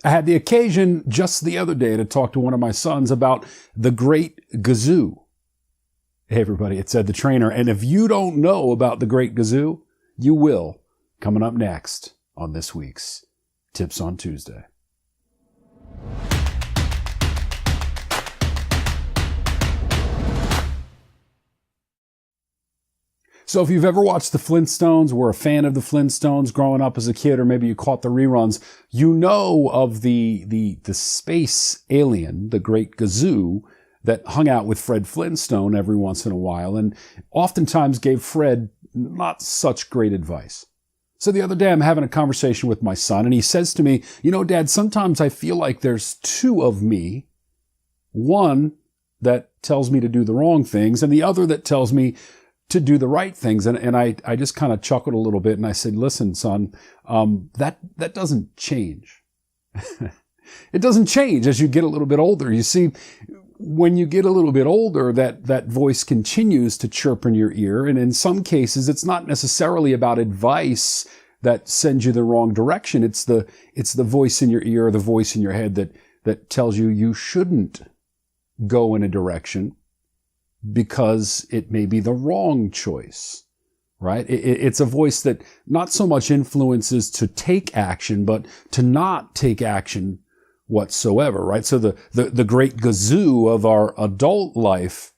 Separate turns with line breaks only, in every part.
I had the occasion just the other day to talk to one of my sons about the Great Gazoo. Hey everybody, it's EdTheTrainer, and if you don't know about the Great Gazoo, you will, coming up next on this week's Tips on Tuesday. So if you've ever watched the Flintstones, were a fan of the Flintstones growing up as a kid, or maybe you caught the reruns, you know of the space alien, the Great Gazoo, that hung out with Fred Flintstone every once in a while and oftentimes gave Fred not such great advice. So the other day I'm having a conversation with my son and he says to me, you know, Dad, sometimes I feel like there's two of me. One that tells me to do the wrong things and the other that tells me to do the right things. And I just kind of chuckled a little bit and I said, listen, son, that doesn't change. It doesn't change as you get a little bit older. You see, when you get a little bit older, that voice continues to chirp in your ear. And in some cases, it's not necessarily about advice that sends you the wrong direction. It's the voice in your ear or the voice in your head that tells you you shouldn't go in a direction because it may be the wrong choice, right? It's a voice that not so much influences to take action, but to not take action whatsoever, right? So the Great Gazoo of our adult life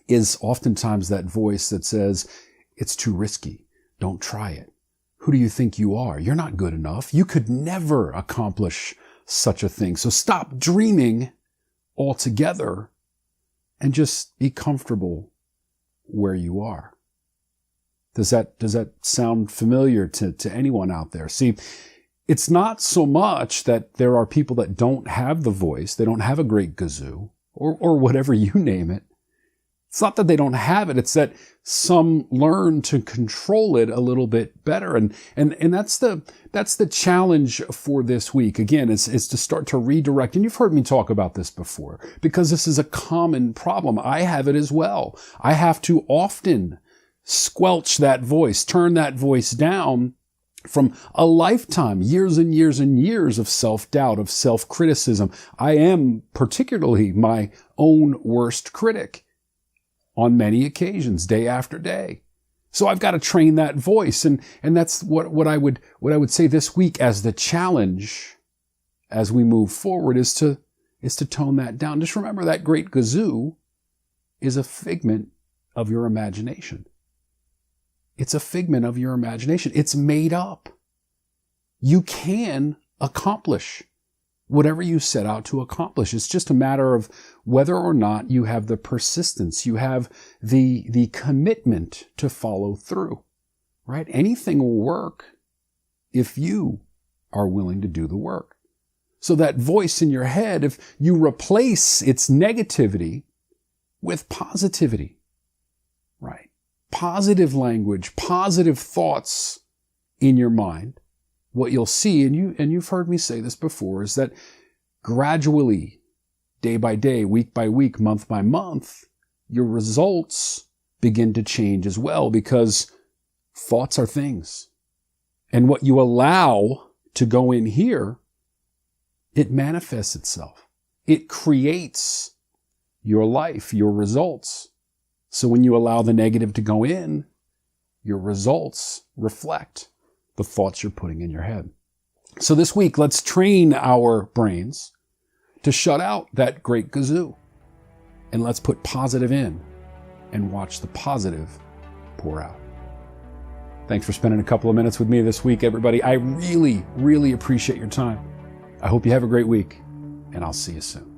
is oftentimes that voice that says, it's too risky. Don't try it. Who do you think you are? You're not good enough. You could never accomplish such a thing. So stop dreaming altogether and just be comfortable where you are. Does that sound familiar to anyone out there? See, it's not so much that there are people that don't have the voice, they don't have a Great Gazoo, or whatever you name it. It's not that they don't have it, it's that some learn to control it a little bit better. And that's the challenge for this week. Again, is to start to redirect. And you've heard me talk about this before, because this is a common problem. I have it as well. I have to often squelch that voice, turn that voice down from a lifetime, years and years and years of self-doubt, of self-criticism. I am particularly my own worst critic on many occasions, day after day. So I've got to train that voice. And that's what I would say this week as the challenge as we move forward is to tone that down. Just remember that Great Gazoo is a figment of your imagination. It's a figment of your imagination. It's made up. You can accomplish whatever you set out to accomplish. It's just a matter of whether or not you have the persistence, you have the commitment to follow through, right? Anything will work if you are willing to do the work. So that voice in your head, if you replace its negativity with positivity, right? Positive language, positive thoughts in your mind, what you'll see, and you've heard me say this before, is that gradually, day by day, week by week, month by month, your results begin to change as well, because thoughts are things. And what you allow to go in here, it manifests itself. It creates your life, your results. So when you allow the negative to go in, your results reflect the thoughts you're putting in your head. So this week, let's train our brains to shut out that Great Gazoo. And let's put positive in and watch the positive pour out. Thanks for spending a couple of minutes with me this week, everybody. I really, really appreciate your time. I hope you have a great week, and I'll see you soon.